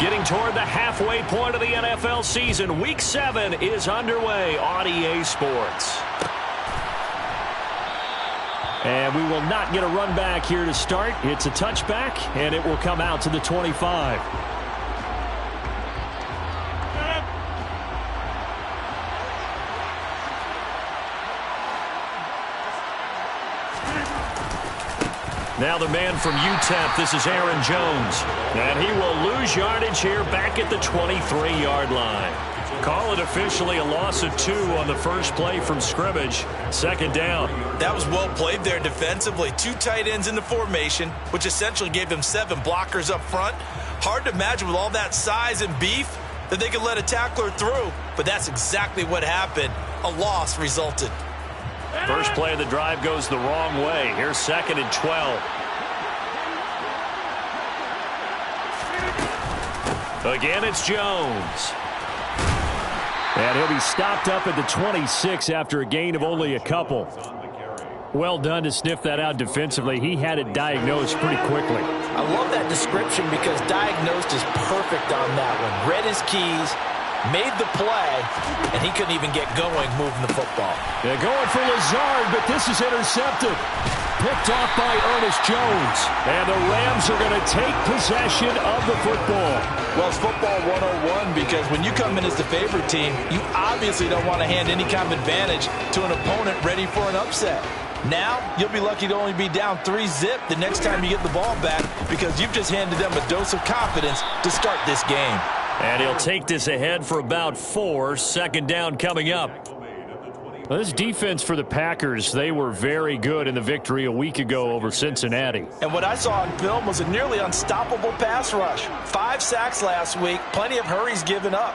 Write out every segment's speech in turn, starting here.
Getting toward the halfway point of the NFL season. Week 7 is underway on EA Sports. And we will not get a run back here to start. It's a touchback, and it will come out to the 25. Now the man from UTEP, this is Aaron Jones. And he will lose yardage here back at the 23-yard line. Call it officially a loss of 2 on the first play from scrimmage. Second down. That was well played there defensively. 2 tight ends in the formation, which essentially gave them 7 blockers up front. Hard to imagine with all that size and beef that they could let a tackler through. But that's exactly what happened. A loss resulted. First play of the drive goes the wrong way. Here's 2nd and 12. Again, it's Jones. And he'll be stopped up at the 26 after a gain of only a couple. Well done to sniff that out defensively. He had it diagnosed pretty quickly. I love that description because diagnosed is perfect on that one. Read his keys, made the play, and he couldn't even get going moving the football. They're going for Lazard, but this is intercepted. Picked off by Ernest Jones. And the Rams are going to take possession of the football. Well, it's football 101 because when you come in as the favorite team, you obviously don't want to hand any kind of advantage to an opponent ready for an upset. Now, you'll be lucky to only be down 3-zip the next time you get the ball back because you've just handed them a dose of confidence to start this game. And he'll take this ahead for about 4. Second down coming up. Well, this defense for the Packers, they were very good in the victory a week ago over Cincinnati. And what I saw on film was a nearly unstoppable pass rush. 5 sacks last week, plenty of hurries given up.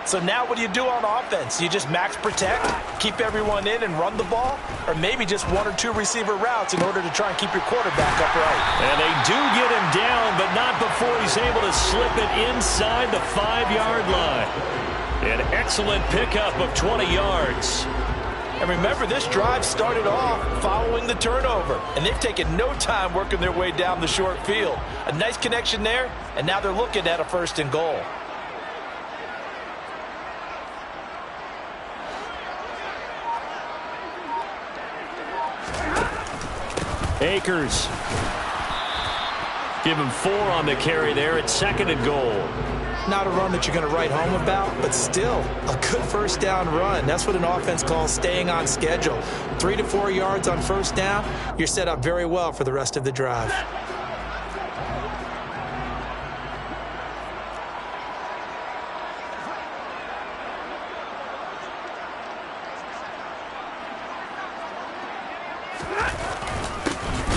So now what do you do on offense? You just max protect, keep everyone in and run the ball? Or maybe just 1 or 2 receiver routes in order to try and keep your quarterback upright? And they do get him down, but not before he's able to slip it inside the 5-yard line. An excellent pickup of 20 yards. And remember, this drive started off following the turnover. And they've taken no time working their way down the short field. A nice connection there, and now they're looking at a 1st and goal. Akers. Give him 4 on the carry there. It's 2nd and goal. Not a run that you're going to write home about, but still a good 1st down run. That's what an offense calls staying on schedule. 3 to 4 yards on 1st down, you're set up very well for the rest of the drive.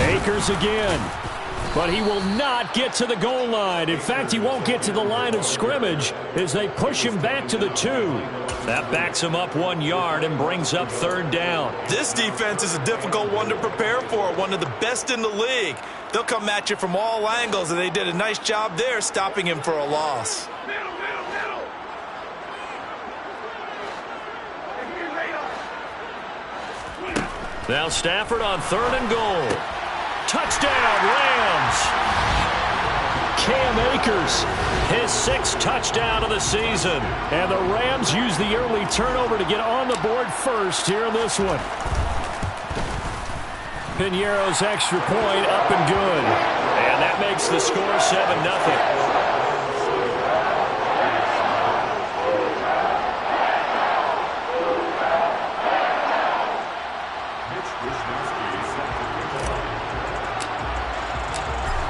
Akers again. But he will not get to the goal line. In fact, he won't get to the line of scrimmage as they push him back to the 2. That backs him up 1 yard and brings up 3rd down. This defense is a difficult one to prepare for, one of the best in the league. They'll come at you from all angles, and they did a nice job there stopping him for a loss. Now Stafford on 3rd and goal. Touchdown, Rams! Cam Akers, his 6th touchdown of the season. And the Rams use the early turnover to get on the board first here in this one. Piñeiro's extra point up and good. And that makes the score 7-0.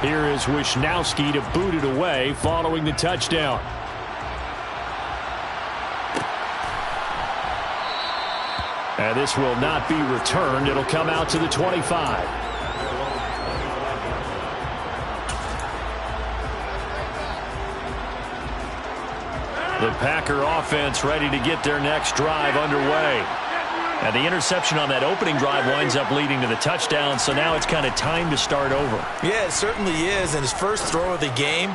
Here is Wisnowski to boot it away following the touchdown. And this will not be returned. It'll come out to the 25. The Packer offense ready to get their next drive underway. And the interception on that opening drive winds up leading to the touchdown, so now it's kind of time to start over. Yeah, it certainly is, and his first throw of the game.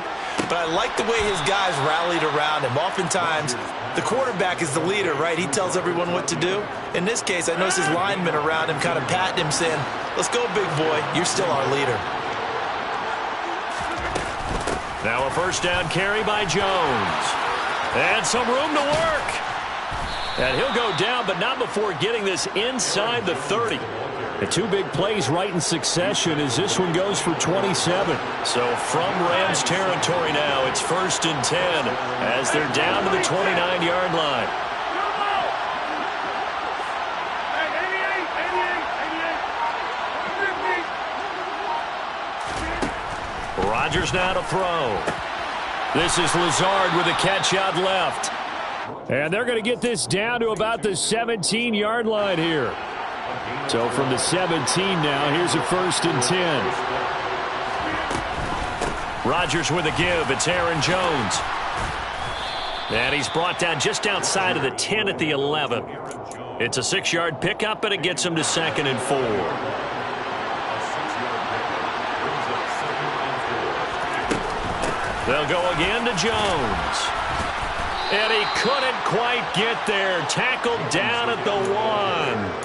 But I like the way his guys rallied around him. Oftentimes, the quarterback is the leader, right? He tells everyone what to do. In this case, I noticed his linemen around him kind of patting him, saying, "Let's go, big boy. You're still our leader." Now a first down carry by Jones. And some room to work. And he'll go down, but not before getting this inside the 30. The two big plays right in succession as this one goes for 27. So from Rams territory now, it's 1st and 10 as they're down to the 29-yard line. Rodgers now to throw. This is Lazard with a catch out left. And they're going to get this down to about the 17-yard line here. So from the 17 now, here's a 1st and 10. Rodgers with a give. It's Aaron Jones. And he's brought down just outside of the 10 at the 11. It's a 6-yard pickup, and it gets him to 2nd and 4. They'll go again to Jones. And he couldn't quite get there. Tackled down at the 1.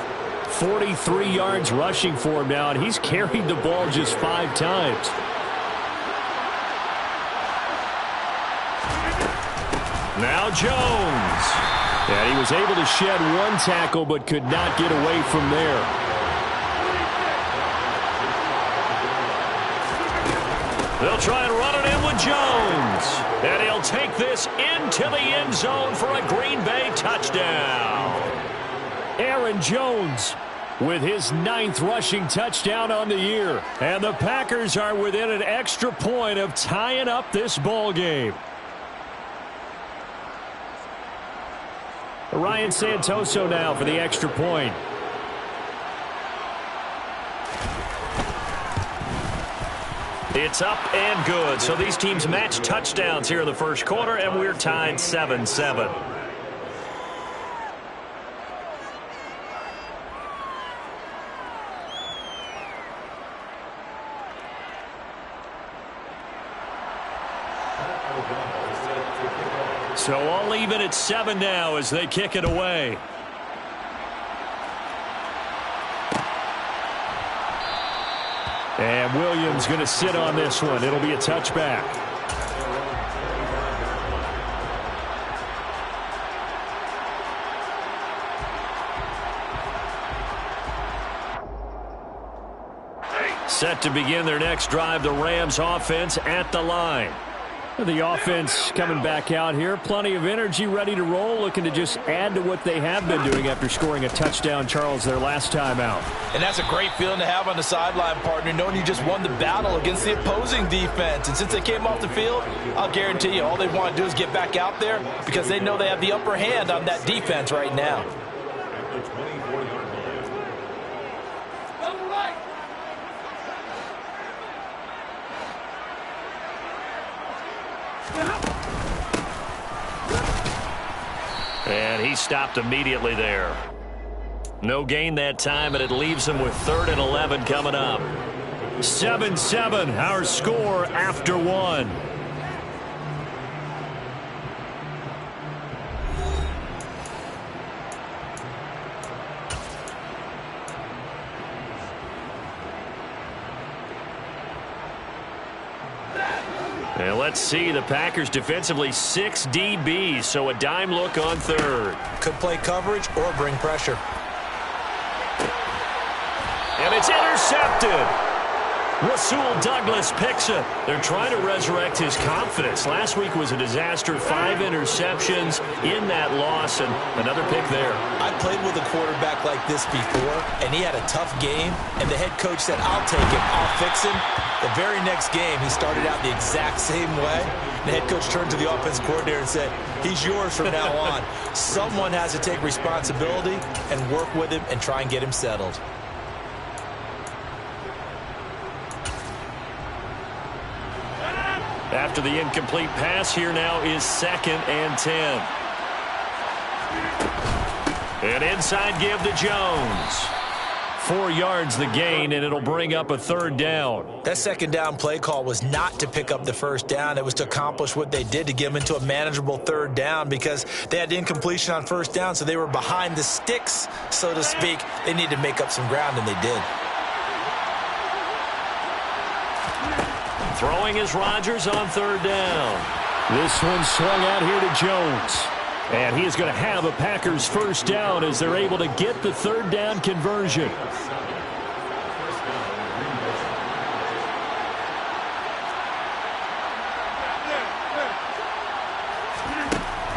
43 yards rushing for him now, and he's carried the ball just 5 times. Now Jones. And he was able to shed 1 tackle, but could not get away from there. They'll try and run it in with Jones. And he'll take this into the end zone for a Green Bay touchdown. Aaron Jones with his 9th rushing touchdown on the year. And the Packers are within an extra point of tying up this ball game. Ryan Santoso now for the extra point. It's up and good. So these teams match touchdowns here in the first quarter, and we're tied 7-7. So all even at 7 now as they kick it away. And Williams going to sit on this one. It'll be a touchback. Set to begin their next drive, the Rams offense at the line. The offense coming back out here. Plenty of energy, ready to roll, looking to just add to what they have been doing after scoring a touchdown, Charles, their last time out. And that's a great feeling to have on the sideline, partner, knowing you just won the battle against the opposing defense. And since they came off the field, I'll guarantee you all they want to do is get back out there because they know they have the upper hand on that defense right now. And he stopped immediately there. No gain that time, and it leaves him with 3rd and 11 coming up. 7-7, our score after 1. And let's see, the Packers defensively 6 DBs, so a dime look on 3rd. Could play coverage or bring pressure. And it's intercepted. Rasul Douglas picks it. They're trying to resurrect his confidence. Last week was a disaster. 5 interceptions in that loss, and another pick there. I played with a quarterback like this before, and he had a tough game, and the head coach said, I'll take him, I'll fix him. The very next game, he started out the exact same way. The head coach turned to the offense coordinator and said, he's yours from now on. Someone has to take responsibility and work with him and try and get him settled. After the incomplete pass, here now is 2nd and 10. An inside give to Jones. 4 yards the gain, and it'll bring up a 3rd down. That 2nd down play call was not to pick up the 1st down. It was to accomplish what they did to get them into a manageable 3rd down because they had incompletion on 1st down, so they were behind the sticks, so to speak. They needed to make up some ground, and they did. Throwing is Rodgers on third down. This one swung out here to Jones. And he is going to have a Packers first down as they're able to get the third down conversion.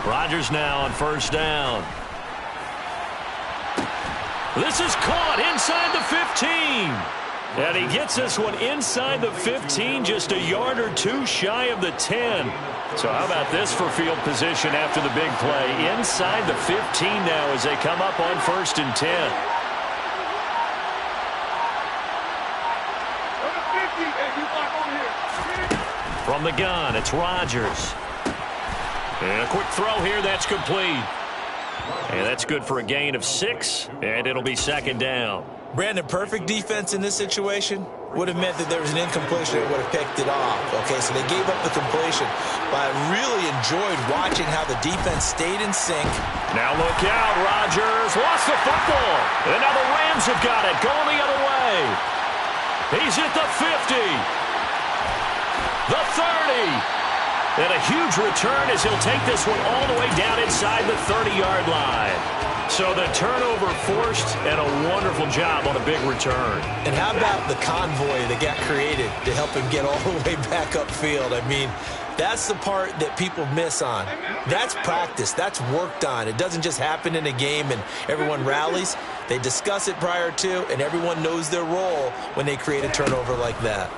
Rodgers now on first down. This is caught inside the 15. And he gets this one inside the 15, just a yard or two shy of the 10. So how about this for field position after the big play? Inside the 15 now as they come up on 1st and 10. From the gun, it's Rodgers. And a quick throw here, that's complete. And that's good for a gain of 6, and it'll be 2nd down. Brandon, perfect defense in this situation would have meant that there was an incompletion that would have picked it off. Okay, so they gave up the completion. But I really enjoyed watching how the defense stayed in sync. Now look out, Rodgers lost the football. And now the Rams have got it, going the other way. He's at the 50. The 30. And a huge return as he'll take this one all the way down inside the 30-yard line. So the turnover forced, and a wonderful job on a big return. And how about the convoy that got created to help him get all the way back upfield? I mean, that's the part that people miss on. That's practice. That's worked on. It doesn't just happen in a game and everyone rallies. They discuss it prior to, and everyone knows their role when they create a turnover like that.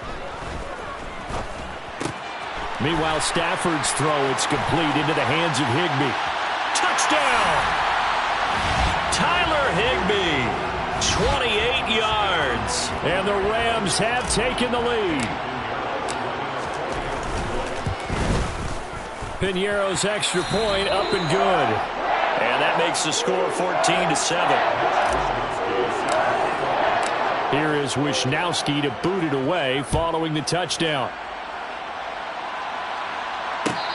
Meanwhile, Stafford's throw, it's complete into the hands of Higbee. Touchdown! Tyler Higbee, 28 yards. And the Rams have taken the lead. Piñeiro's extra point up and good. And that makes the score 14-7. Here is Wisnowski to boot it away following the touchdown.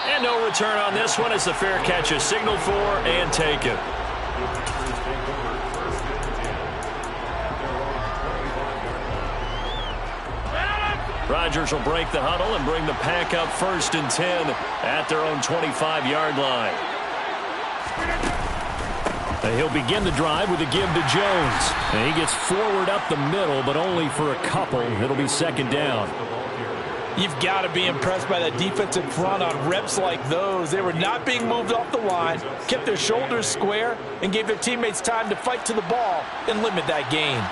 And no return on this one as the fair catch is signaled for and taken. Rodgers will break the huddle and bring the Pack up 1st and 10 at their own 25-yard line. And he'll begin the drive with a give to Jones. And he gets forward up the middle, but only for a couple. It'll be 2nd down. You've got to be impressed by that defensive front on reps like those. They were not being moved off the line, kept their shoulders square, and gave their teammates time to fight to the ball and limit that gain.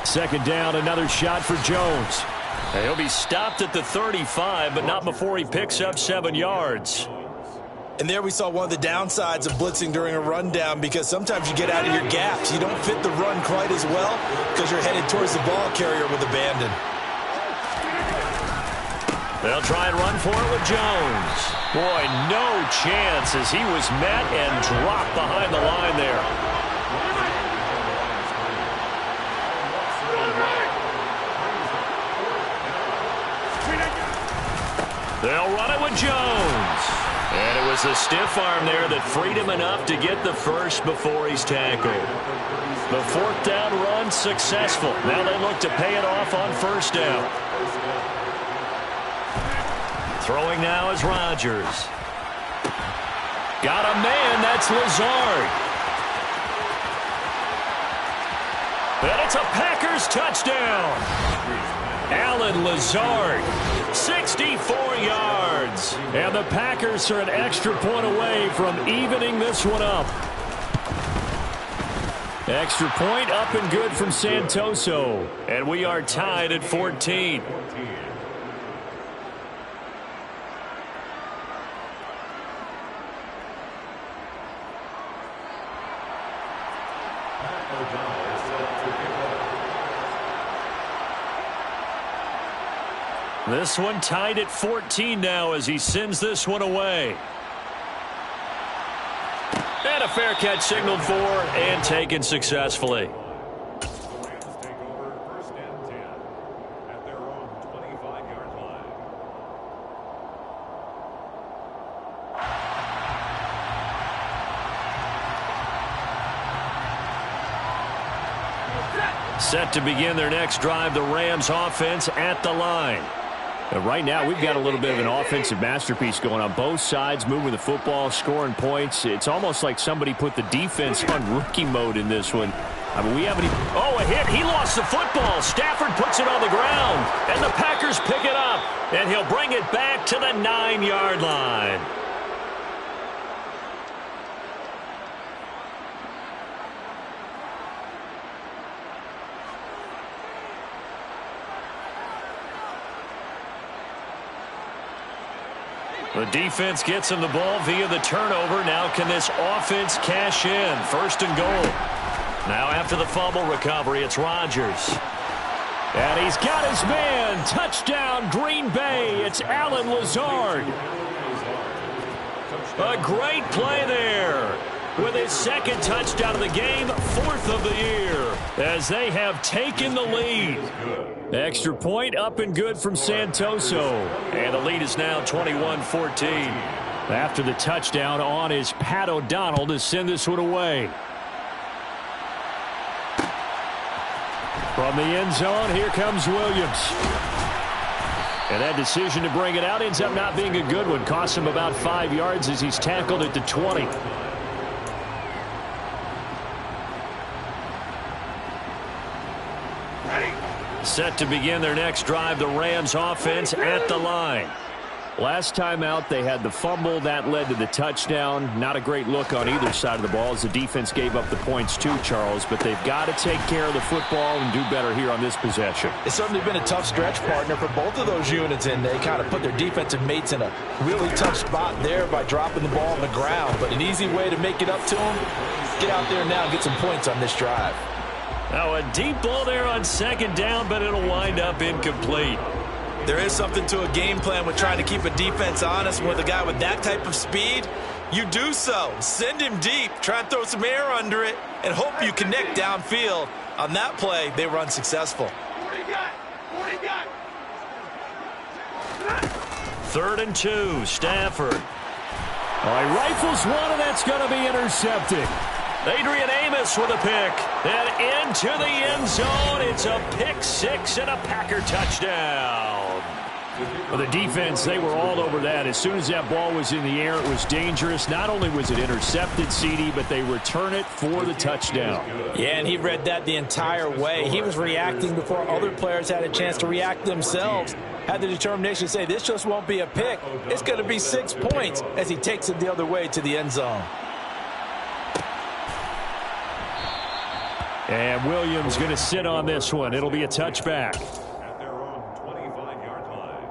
Second down, another shot for Jones. And he'll be stopped at the 35, but not before he picks up 7 yards. And there we saw one of the downsides of blitzing during a rundown, because sometimes you get out of your gaps. You don't fit the run quite as well because you're headed towards the ball carrier with abandon. They'll try and run for it with Jones. Boy, no chance as he was met and dropped behind the line there. They'll run it with Jones. And it was the stiff arm there that freed him enough to get the first before he's tackled. The 4th down run successful. Now they look to pay it off on 1st down. Throwing now is Rodgers. Got a man, that's Lazard. And it's a Packers touchdown. Allen Lazard, 64 yards. And the Packers are an extra point away from evening this one up. Extra point up and good from Santoso. And we are tied at 14. This one tied at 14 now as he sends this one away. And a fair catch signaled for and taken successfully. Set to begin their next drive, the Rams offense at the line. And right now, we've got a little bit of an offensive masterpiece going on both sides, moving the football, scoring points. It's almost like somebody put the defense on rookie mode in this one. I mean, we haven't even... Oh, a hit. He lost the football. Stafford puts it on the ground, and the Packers pick it up, and he'll bring it back to the 9-yard line. The defense gets him the ball via the turnover. Now can this offense cash in? 1st and goal. Now after the fumble recovery, it's Rodgers. And he's got his man. Touchdown, Green Bay. It's Allen Lazard. A great play there. With his 2nd touchdown of the game, 4th of the year, as they have taken the lead. Extra point up and good from Santoso. And the lead is now 21-14. After the touchdown, on is Pat O'Donnell to send this one away. From the end zone, here comes Williams. And that decision to bring it out ends up not being a good one. Costs him about 5 yards as he's tackled at the 20. Set to begin their next drive, the Rams offense at the line. Last time out, they had the fumble. That led to the touchdown. Not a great look on either side of the ball as the defense gave up the points too, Charles. But they've got to take care of the football and do better here on this possession. It's certainly been a tough stretch, partner, for both of those units, and they kind of put their defensive mates in a really tough spot there by dropping the ball on the ground. But an easy way to make it up to them, get out there now and get some points on this drive. Now a deep ball there on 2nd down, but it'll wind up incomplete. There is something to a game plan with trying to keep a defense honest. With a guy with that type of speed, you do so. Send him deep, try and throw some air under it, and hope you connect downfield. On that play, they were unsuccessful. 3rd and 2, Stafford. He rifles one, and that's going to be intercepted. Adrian Amos with a pick. And into the end zone. It's a pick 6 and a Packer touchdown. Well, the defense, they were all over that. As soon as that ball was in the air, it was dangerous. Not only was it intercepted, CD, but they return it for the touchdown. Yeah, and he read that the entire way. He was reacting before other players had a chance to react themselves. Had the determination to say, this just won't be a pick. It's going to be 6 points as he takes it the other way to the end zone. And Williams going to sit on this one. It'll be a touchback. At their own 25-yard line.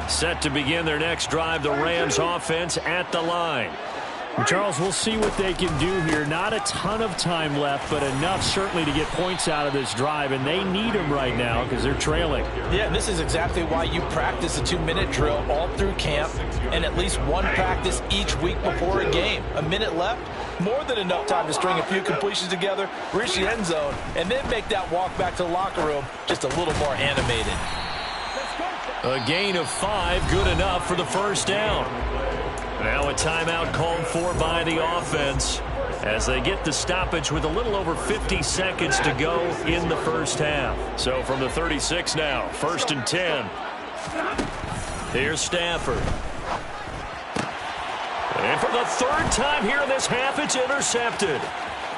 Set to begin their next drive, the Rams offense at the line. Charles, we'll see what they can do here. Not a ton of time left, but enough certainly to get points out of this drive, and they need them right now because they're trailing. Yeah, and this is exactly why you practice a 2-minute drill all through camp and at least one practice each week before a game. A minute left, more than enough time to string a few completions together, reach the end zone, and then make that walk back to the locker room just a little more animated. A gain of 5, good enough for the 1st down. Now a timeout called for by the offense as they get the stoppage with a little over 50 seconds to go in the 1st half. So from the 36 now, 1st and 10. Here's Stafford. And for the 3rd time here in this half, it's intercepted.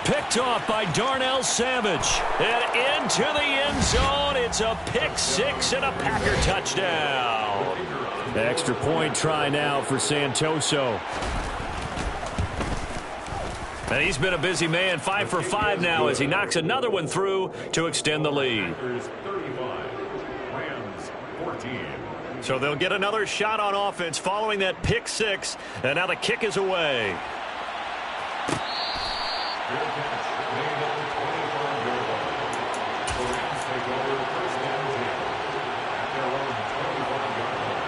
Picked off by Darnell Savage. And into the end zone, it's a pick 6 and a Packer touchdown. The extra point try now for Santoso. And he's been a busy man, 5 for 5 now as he knocks another one through to extend the lead. 35, Rams 14. So they'll get another shot on offense following that pick 6, and now the kick is away. Good catch made at the 25-yard line. The Rams take over 1st and 10 at their own 25-yard line.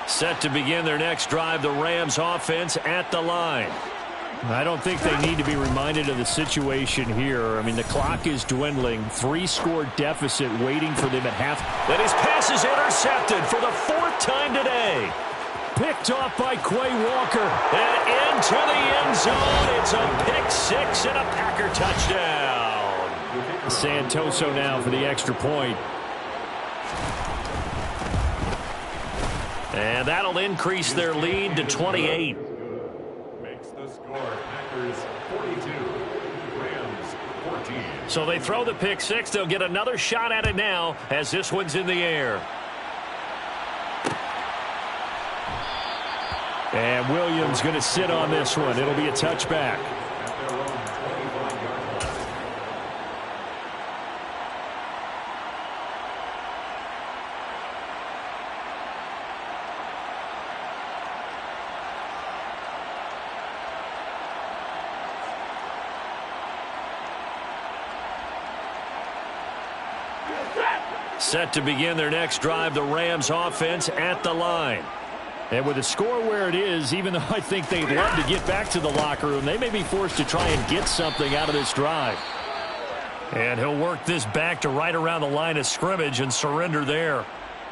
Set to begin their next drive, the Rams offense at the line. I don't think they need to be reminded of the situation here. I mean, the clock is dwindling. 3-score deficit waiting for them at half. And his pass is intercepted for the 4th time today. Picked off by Quay Walker. And into the end zone. It's a pick 6 and a Packer touchdown. Santoso now for the extra point. And that'll increase their lead to 28. Makes the score Packers 42, Rams 14. So they throw the pick 6. They'll get another shot at it now as this one's in the air. And Williams going to sit on this one. It'll be a touchback. At their own 25-yard line. Set to begin their next drive, the Rams offense at the line. And with the score where it is, even though I think they'd love to get back to the locker room, they may be forced to try and get something out of this drive. And he'll work this back to right around the line of scrimmage and surrender there.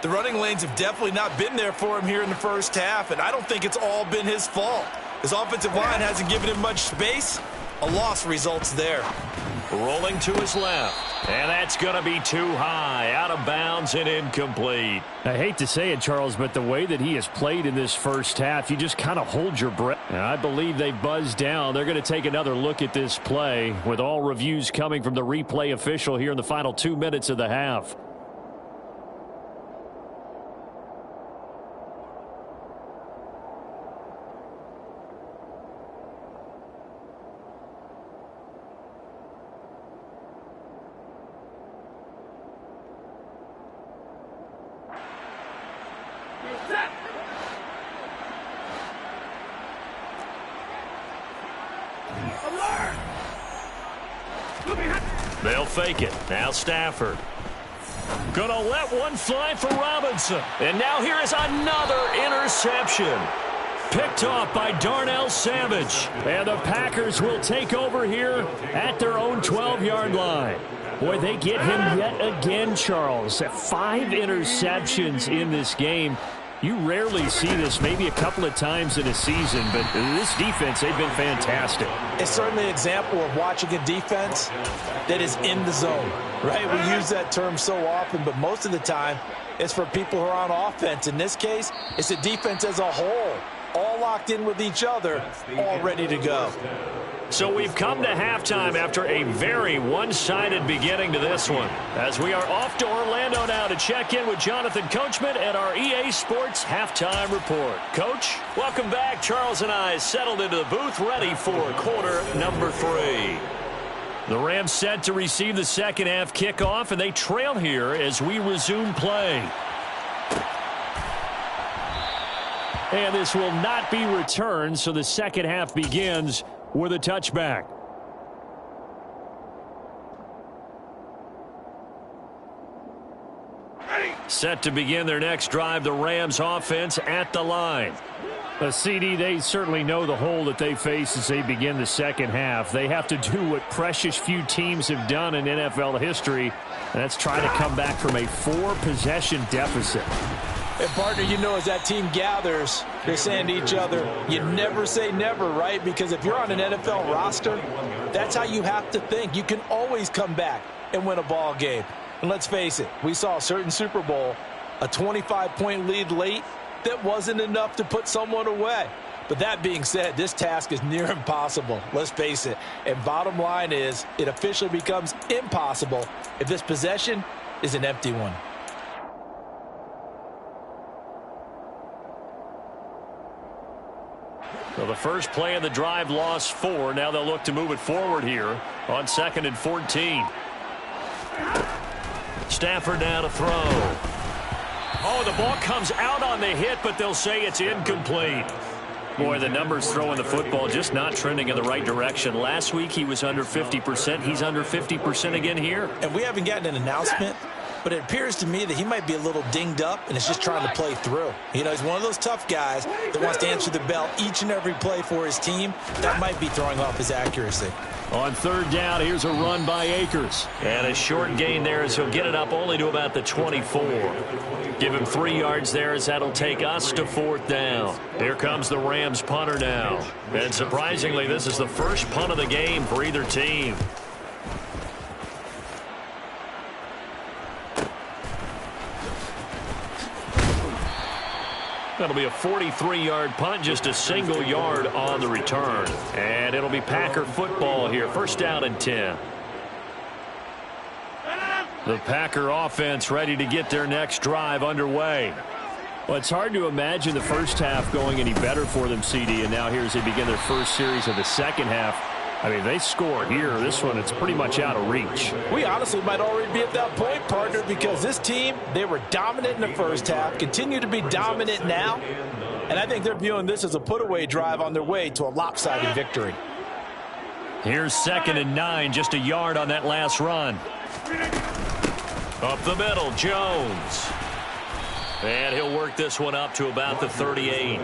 The running lanes have definitely not been there for him here in the first half, and I don't think it's all been his fault. His offensive line hasn't given him much space. A loss results there. Rolling to his left. And that's going to be too high. Out of bounds and incomplete. I hate to say it, Charles, but the way that he has played in this first half, you just kind of hold your breath. And I believe they buzzed down. They're going to take another look at this play with all reviews coming from the replay official here in the final 2 minutes of the half. They'll fake it. Now Stafford. Gonna let one fly for Robinson. And now here is another interception. Picked off by Darnell Savage. And the Packers will take over here at their own 12-yard line. Boy, they get him yet again, Charles. 5 interceptions in this game. You rarely see this, maybe a couple of times in a season, but this defense, they've been fantastic. It's certainly an example of watching a defense that is in the zone, right? We use that term so often, but most of the time, it's for people who are on offense. In this case, it's a defense as a whole, all locked in with each other, all ready to go. So we've come to halftime after a very one-sided beginning to this one. As we are off to Orlando now to check in with Jonathan Coachman at our EA Sports Halftime Report. Coach, welcome back. Charles and I settled into the booth ready for quarter number 3. The Rams set to receive the second half kickoff, and they trail here as we resume play. And this will not be returned, so the second half begins with a touchback. Set to begin their next drive, the Rams offense at the line. CD, they certainly know the hole that they face as they begin the second half. They have to do what precious few teams have done in NFL history, and that's try to come back from a 4-possession deficit. And, partner, you know, as that team gathers, they're saying to each other, you never say never, right? Because if you're on an NFL roster, that's how you have to think. You can always come back and win a ball game. And let's face it, we saw a certain Super Bowl, a 25-point lead late that wasn't enough to put someone away. But that being said, this task is near impossible. Let's face it. And bottom line is, it officially becomes impossible if this possession is an empty one. So the first play of the drive lost 4. Now they'll look to move it forward here on 2nd and 14. Stafford now to throw. Oh, the ball comes out on the hit, but they'll say it's incomplete. Boy, the numbers throwing the football just not trending in the right direction. Last week he was under 50%. He's under 50% again here. And we haven't gotten an announcement but it appears to me that he might be a little dinged up and is just trying to play through. You know, he's one of those tough guys that wants to answer the bell each and every play for his team. That might be throwing off his accuracy. On third down, here's a run by Akers. And a short gain there as he'll get it up only to about the 24. Give him 3 yards there as that'll take us to fourth down. Here comes the Rams punter now. And surprisingly, this is the first punt of the game for either team. That'll be a 43-yard punt, just a single yard on the return. And it'll be Packer football here. First down and 10. The Packer offense ready to get their next drive underway. Well, it's hard to imagine the first half going any better for them, CD. And now here as they begin their first series of the second half. I mean, they score here. This one, it's pretty much out of reach. We honestly might already be at that point, partner, because this team, they were dominant in the first half, continue to be dominant now, and I think they're viewing this as a put-away drive on their way to a lopsided victory. Here's 2nd and 9, just a yard on that last run. Up the middle, Jones. And he'll work this one up to about the 38.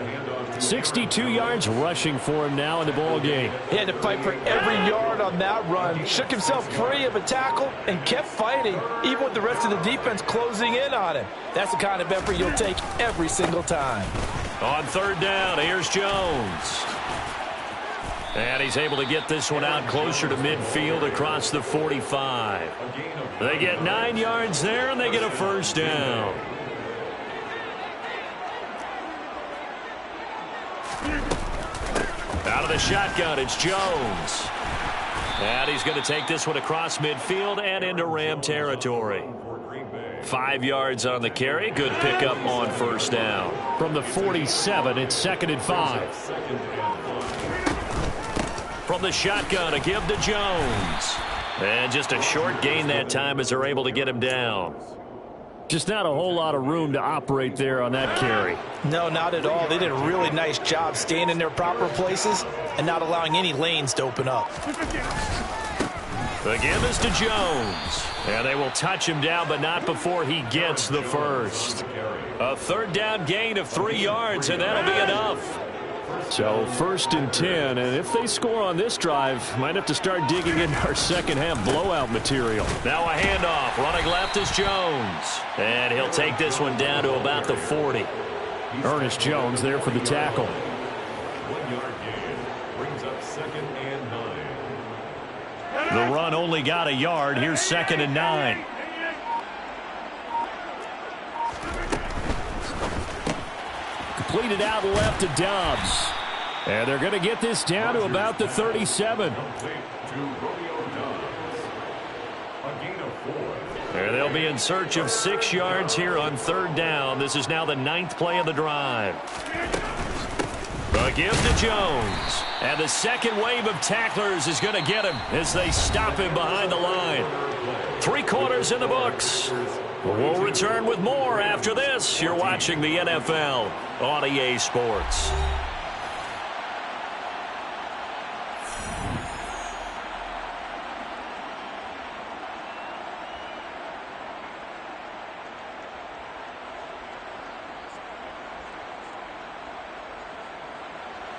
62 yards rushing for him now in the ball game. He had to fight for every yard on that run. Shook himself free of a tackle and kept fighting, even with the rest of the defense closing in on him. That's the kind of effort you'll take every single time. On third down, here's Jones. And he's able to get this one out closer to midfield across the 45. They get 9 yards there, and they get a first down. Out of the shotgun, it's Jones. And he's going to take this one across midfield and into Ram territory. 5 yards on the carry. Good pickup on first down. From the 47, it's 2nd and 5. From the shotgun, a give to Jones. And just a short gain that time as they're able to get him down. Just not a whole lot of room to operate there on that carry. No, not at all. They did a really nice job staying in their proper places and not allowing any lanes to open up. The give is to Jones. And they will touch him down, but not before he gets the first. A third down gain of 3 yards, and that'll be enough. So 1st and 10, and if they score on this drive, might have to start digging into our second half blowout material. Now a handoff. Running left is Jones. And he'll take this one down to about the 40. Ernest Jones there for the tackle. 1 yard gain brings up 2nd and 9. The run only got a yard. Here's 2nd and 9. Completed out left to Dobbs. And they're going to get this down to about the 37. And they'll be in search of 6 yards here on third down. This is now the 9th play of the drive. A give to Jones. And the second wave of tacklers is going to get him as they stop him behind the line. 3 quarters in the books. We'll return with more after this. You're watching the NFL on EA Sports.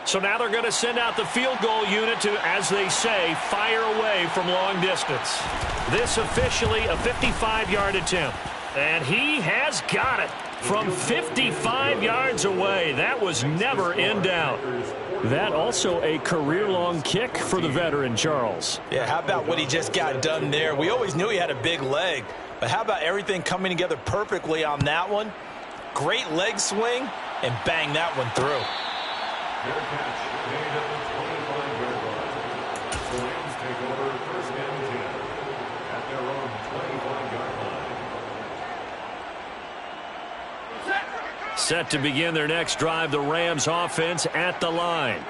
So now they're going to send out the field goal unit to, as they say, fire away from long distance. This officially a 55-yard attempt. And he has got it from 55 yards away. That was never in doubt. That also a career-long kick for the veteran, Charles. Yeah, how about what he just got done there? We always knew he had a big leg, but how about everything coming together perfectly on that one? Great leg swing, and bang that one through. Fair catch made at the 25-yard line. The Rams take over 1st and 10 at their own 25-yard line. Set to begin their next drive, the Rams offense at the line.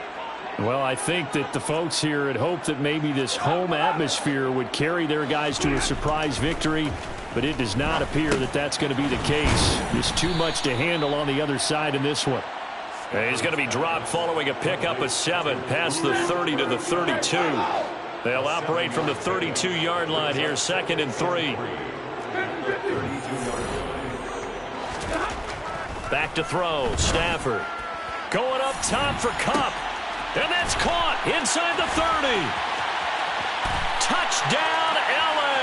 Well, I think that the folks here had hoped that maybe this home atmosphere would carry their guys to a surprise victory, but it does not appear that that's going to be the case. There's too much to handle on the other side in this one. And he's going to be dropped following a pickup of 7 past the 30 to the 32. They'll operate from the 32-yard line here, 2nd and 3. Back to throw. Stafford going up top for Kupp. And that's caught inside the 30. Touchdown, L.A.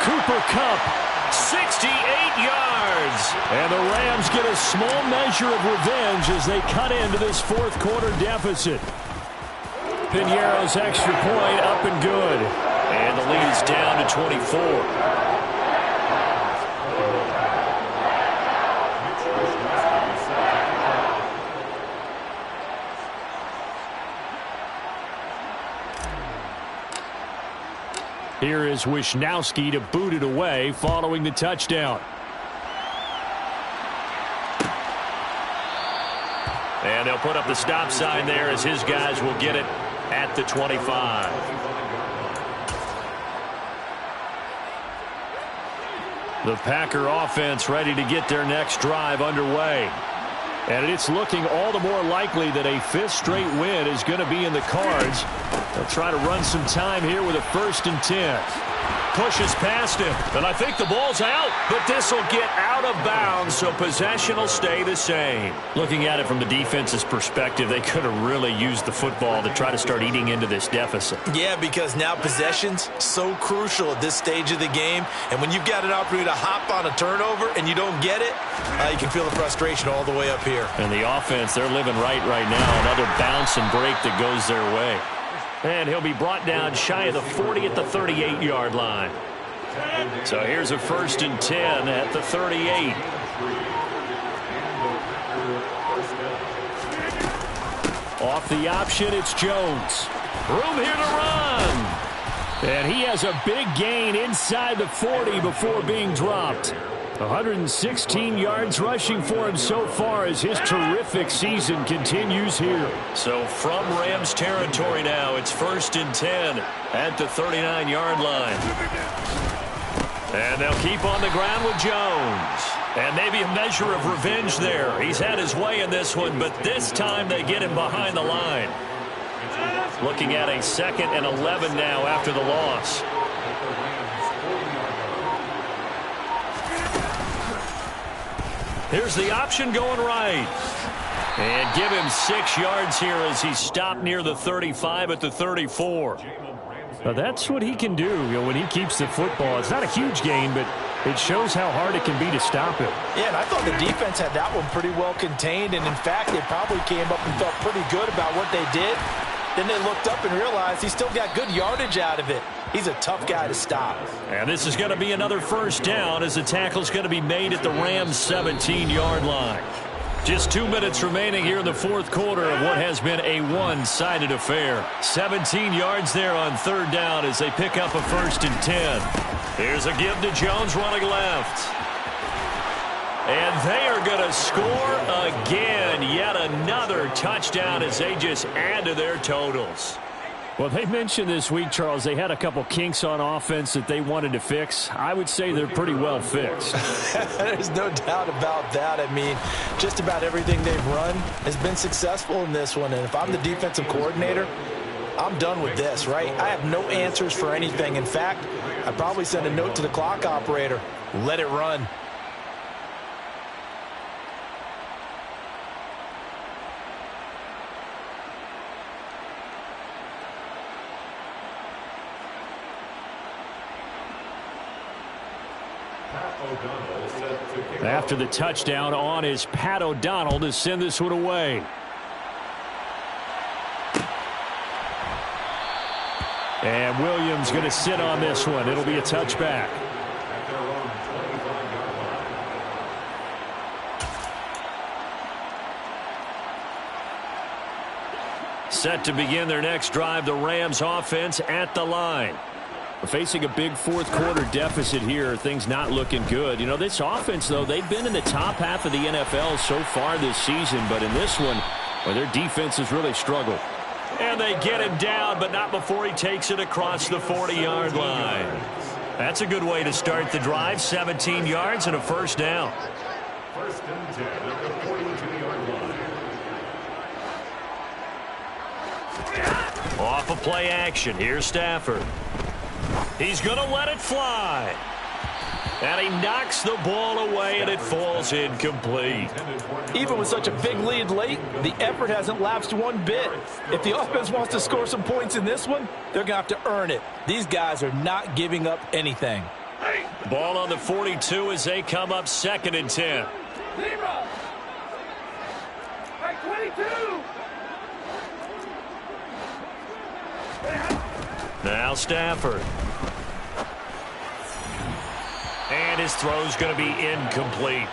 Cooper Kupp, 68 yards. And the Rams get a small measure of revenge as they cut into this fourth quarter deficit. Piñeiro's extra point up and good. And the lead's down to 24. Here is Wisnowski to boot it away following the touchdown. And they'll put up the stop sign there as his guys will get it at the 25. The Packer offense ready to get their next drive underway. And it's looking all the more likely that a fifth straight win is going to be in the cards. They'll try to run some time here with a 1st and 10. Pushes past him, and I think the ball's out, but this will get out of bounds, so possession will stay the same. Looking at it from the defense's perspective, they could have really used the football to try to start eating into this deficit. Yeah, because now possession's so crucial at this stage of the game, and when you've got an opportunity to hop on a turnover and you don't get it, you can feel the frustration all the way up here. And the offense, they're living right now. Another bounce and break that goes their way. And he'll be brought down shy of the 40 at the 38-yard line. So here's a 1st and 10 at the 38. Off the option, it's Jones. Room here to run. And he has a big gain inside the 40 before being dropped. 116 yards rushing for him so far as his terrific season continues here. So from Rams territory now, it's 1st and 10 at the 39-yard line. And they'll keep on the ground with Jones. And maybe a measure of revenge there. He's had his way in this one, but this time they get him behind the line. Looking at a 2nd and 11 now after the loss. Here's the option going right. And give him 6 yards here as he stopped near the 35 at the 34. Now that's what he can do, when he keeps the football. It's not a huge gain, but it shows how hard it can be to stop him. Yeah, and I thought the defense had that one pretty well contained, and in fact, they probably came up and felt pretty good about what they did. Then they looked up and realized he still got good yardage out of it. He's a tough guy to stop. And this is going to be another 1st down as the tackle's going to be made at the Rams' 17-yard line. Just 2 minutes remaining here in the fourth quarter of what has been a one-sided affair. 17 yards there on 3rd down as they pick up a 1st and 10. Here's a give to Jones running left. And they are going to score again. Yet another touchdown as they just add to their totals. Well, they mentioned this week, Charles, they had a couple kinks on offense that they wanted to fix. I would say they're pretty well fixed. There's no doubt about that. I mean, just about everything they've run has been successful in this one. And if I'm the defensive coordinator, I'm done with this, right? I have no answers for anything. In fact, I'd probably send a note to the clock operator. Let it run. After the touchdown, on is Pat O'Donnell to send this one away. And Williams going to sit on this one. It'll be a touchback. Set to begin their next drive, the Rams offense at the line. We're facing a big fourth quarter deficit here. Things not looking good. This offense, though, they've been in the top half of the NFL so far this season. But in this one, well, their defense has really struggled. And they get him down, but not before he takes it across the 40-yard line. That's a good way to start the drive. 17 yards and a 1st down. 1st and 10 at the 42-yard line. Off a play action. Here's Stafford. He's going to let it fly. And he knocks the ball away, and it falls incomplete. Even with such a big lead late, the effort hasn't lapsed one bit. If the offense wants to score some points in this one, they're going to have to earn it. These guys are not giving up anything. Ball on the 42 as they come up 2nd and 10. Zebra! Right, 22! Now Stafford. And his throw's going to be incomplete.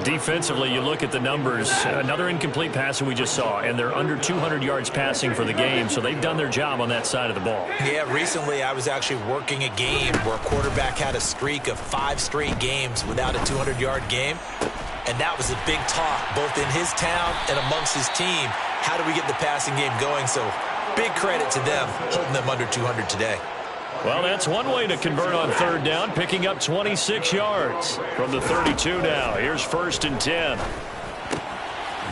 Defensively, you look at the numbers. Another incomplete pass that we just saw, and they're under 200 yards passing for the game, so they've done their job on that side of the ball. Yeah, recently I was actually working a game where a quarterback had a streak of 5 straight games without a 200-yard game, and that was a big talk, both in his town and amongst his team. How do we get the passing game going? So big credit to them, holding them under 200 today. Well, that's one way to convert on 3rd down, picking up 26 yards from the 32 now. Here's 1st and 10.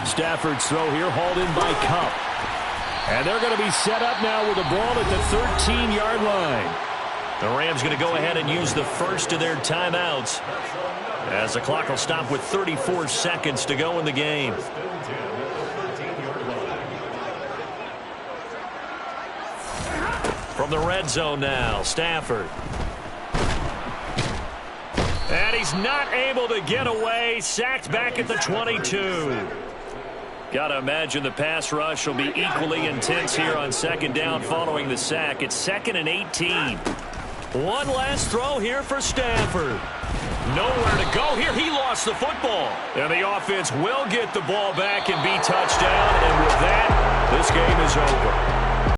Stafford's throw here hauled in by Kupp. And they're going to be set up now with the ball at the 13-yard line. The Rams going to go ahead and use the first of their timeouts as the clock will stop with 34 seconds to go in the game. From the red zone now, Stafford. And he's not able to get away. Sacked back at the 22. Got to imagine the pass rush will be equally intense here on 2nd down following the sack. It's 2nd and 18. One last throw here for Stafford. Nowhere to go here. He lost the football. And the offense will get the ball back and be touchdown. And with that, this game is over.